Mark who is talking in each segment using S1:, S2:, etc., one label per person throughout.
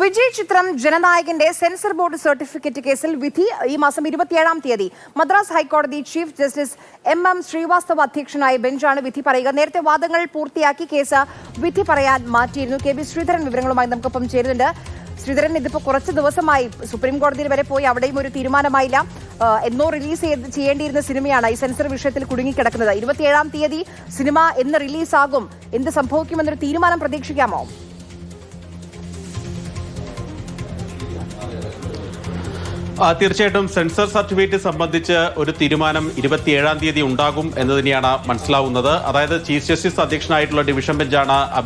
S1: വിജയ് ചിത്രം ജനനായകന്റെ censor board certificate കേസിൽ വിധി ഈ മാസം 27-ാം തീയതി മദ്രാസ് ഹൈക്കോടതി ചീഫ് ജസ്റ്റിസ് എം ശ്രീവാസ്തവ അധ്യക്ഷനായ ബെഞ്ചാണ് വിധി പറയുക. നേരത്തെ വാദങ്ങൾ പൂർത്തിയാക്കി കേസ് വിധി പറയാൻ മാറ്റിയിരുന്നു. കെ ബി ശ്രീധരൻ വിവരങ്ങളുമായി നമുക്കൊപ്പം ചേരുന്നുണ്ട്. ശ്രീധരൻ, ഇതിപ്പോൾ കുറച്ച് ദിവസമായി സുപ്രീം കോടതിയിൽ വരെ പോയി, അവിടെയും ഒരു തീരുമാനമായില്ല. എന്നോ റിലീസ് ചെയ്യേണ്ടിയിരുന്ന സിനിമയാണ് ഈ സെൻസർ വിഷയത്തിൽ കുടുങ്ങിക്കിടക്കുന്നത്. 27-ാം തീയതി സിനിമ എന്ന് റിലീസാകും, എന്ത് സംഭവിക്കുമെന്നൊരു തീരുമാനം പ്രതീക്ഷിക്കാമോ?
S2: തീർച്ചയായിട്ടും സെൻസർ സർട്ടിഫിക്കറ്റ് സംബന്ധിച്ച് ഒരു തീരുമാനം 27-ാം തീയതി ഉണ്ടാകും എന്ന് തന്നെയാണ് മനസ്സിലാവുന്നത്. അതായത് ചീഫ് ജസ്റ്റിസ് അധ്യക്ഷനായിട്ടുള്ള ഡിവിഷൻ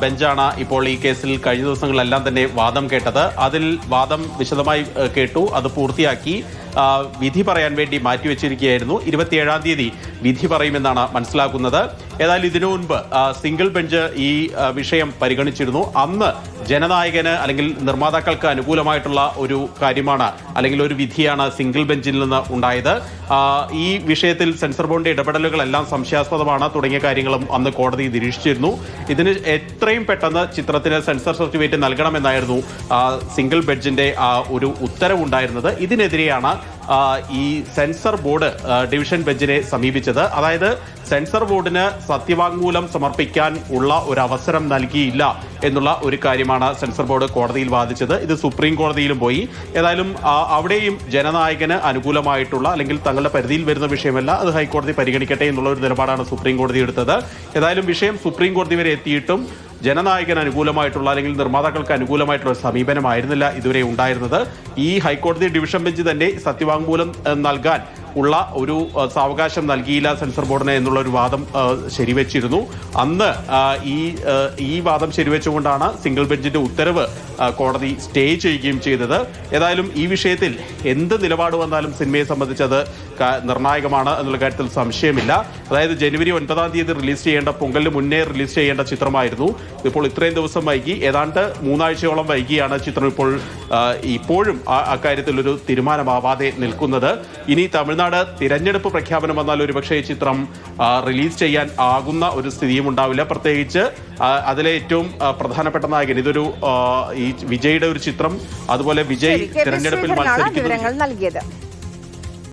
S2: ബെഞ്ചാണ് ഇപ്പോൾ ഈ കേസിൽ കഴിഞ്ഞ ദിവസങ്ങളിലെല്ലാം തന്നെ വാദം കേട്ടത്. അതിൽ വാദം വിശദമായി കേട്ടു, അത് പൂർത്തിയാക്കി വിധി പറയാൻ വേണ്ടി മാറ്റിവെച്ചിരിക്കുകയായിരുന്നു. 27-ാം തീയതി വിധി പറയുമെന്നാണ് മനസ്സിലാക്കുന്നത്. ഏതായാലും ഇതിനു മുൻപ് സിംഗിൾ ബെഞ്ച് ഈ വിഷയം പരിഗണിച്ചിരുന്നു. അന്ന് ജനനായകന് അല്ലെങ്കിൽ നിർമ്മാതാക്കൾക്ക് അനുകൂലമായിട്ടുള്ള ഒരു കാര്യമാണ്, അല്ലെങ്കിൽ ഒരു വിധിയാണ് സിംഗിൾ ബെഞ്ചിൽ നിന്ന് ഉണ്ടായത്. ഈ വിഷയത്തിൽ സെൻസർ ബോർഡിന്റെ ഇടപെടലുകളെല്ലാം സംശയാസ്പദമാണ് തുടങ്ങിയ കാര്യങ്ങളും അന്ന് കോടതി നിരീക്ഷിച്ചിരുന്നു. ഇതിന് എത്രയും പെട്ടെന്ന് ചിത്രത്തിന് സെൻസർ സർട്ടിഫിക്കറ്റ് നൽകണമെന്നായിരുന്നു സിംഗിൾ ബെഞ്ചിന്റെ ഒരു ഉത്തരവുണ്ടായിരുന്നത്. ഇതിനെതിരെയാണ് ഈ സെൻസർ ബോർഡ് ഡിവിഷൻ ബെഞ്ചിനെ സമീപിച്ചത്. അതായത് സെൻസർ ബോർഡിന് സത്യവാങ്മൂലം സമർപ്പിക്കാൻ ഉള്ള ഒരു അവസരം നൽകിയില്ല എന്നുള്ള ഒരു കാര്യമാണ് സെൻസർ ബോർഡ് കോടതിയിൽ വാദിച്ചത്. ഇത് സുപ്രീം കോടതിയിലും പോയി. ഏതായാലും അവിടെയും ജനനായകന് അനുകൂലമായിട്ടുള്ള അല്ലെങ്കിൽ തങ്ങളുടെ പരിധിയിൽ വരുന്ന വിഷയമല്ല, അത് ഹൈക്കോടതി പരിഗണിക്കട്ടെ എന്നുള്ള ഒരു നിലപാടാണ് സുപ്രീം കോടതി എടുത്തത്. ഏതായാലും വിഷയം സുപ്രീം കോടതി വരെ എത്തിയിട്ടും ജനനായകന് അനുകൂലമായിട്ടുള്ള അല്ലെങ്കിൽ നിർമ്മാതാക്കൾക്ക് അനുകൂലമായിട്ടുള്ള സമീപനമായിരുന്നില്ല ഇതുവരെ ഉണ്ടായിരുന്നത്. ഈ ഹൈക്കോടതി ഡിവിഷൻ ബെഞ്ച് തന്നെ സത്യവാങ്മൂലം നൽകാൻ ഉള്ള ഒരു സാവകാശം നൽകിയില്ല സെൻസർ ബോർഡിന് എന്നുള്ള ഒരു വാദം ശരിവെച്ചിരുന്നു. അന്ന് ഈ വാദം ശരിവെച്ചുകൊണ്ടാണ് സിംഗിൾ ബെഞ്ചിന്റെ ഉത്തരവ് കോടതി സ്റ്റേ ചെയ്യുകയും ചെയ്തത്. ഏതായാലും ഈ വിഷയത്തിൽ എന്ത് നിലപാട് വന്നാലും സിനിമയെ സംബന്ധിച്ചത് നിർണായകമാണ് എന്നുള്ള കാര്യത്തിൽ സംശയമില്ല. അതായത് ജനുവരി 9-ാം തീയതി റിലീസ് ചെയ്യേണ്ട, പൊങ്കലിന് മുന്നേ റിലീസ് ചെയ്യേണ്ട ചിത്രമായിരുന്നു. ഇപ്പോൾ ഇത്രയും ദിവസം വൈകി, ഏതാണ്ട് 3 ആഴ്ചയോളം വൈകിയാണ് ചിത്രം ഇപ്പോഴും അക്കാര്യത്തിൽ ഒരു തീരുമാനമാവാതെ നിൽക്കുന്നത്. ഇനി തമിഴ്നാട് തിരഞ്ഞെടുപ്പ് പ്രഖ്യാപനം വന്നാൽ ഒരുപക്ഷെ ഈ ചിത്രം റിലീസ് ചെയ്യാൻ ആകുന്ന ഒരു സ്ഥിതിയും ഉണ്ടാവില്ല. പ്രത്യേകിച്ച് അതിലെ ഏറ്റവും പ്രധാനപ്പെട്ട നായകൻ, ഇതൊരു ഈ വിജയുടെ ഒരു ചിത്രം, അതുപോലെ വിജയ് തിരഞ്ഞെടുപ്പിൽ മത്സരിക്കുന്നു.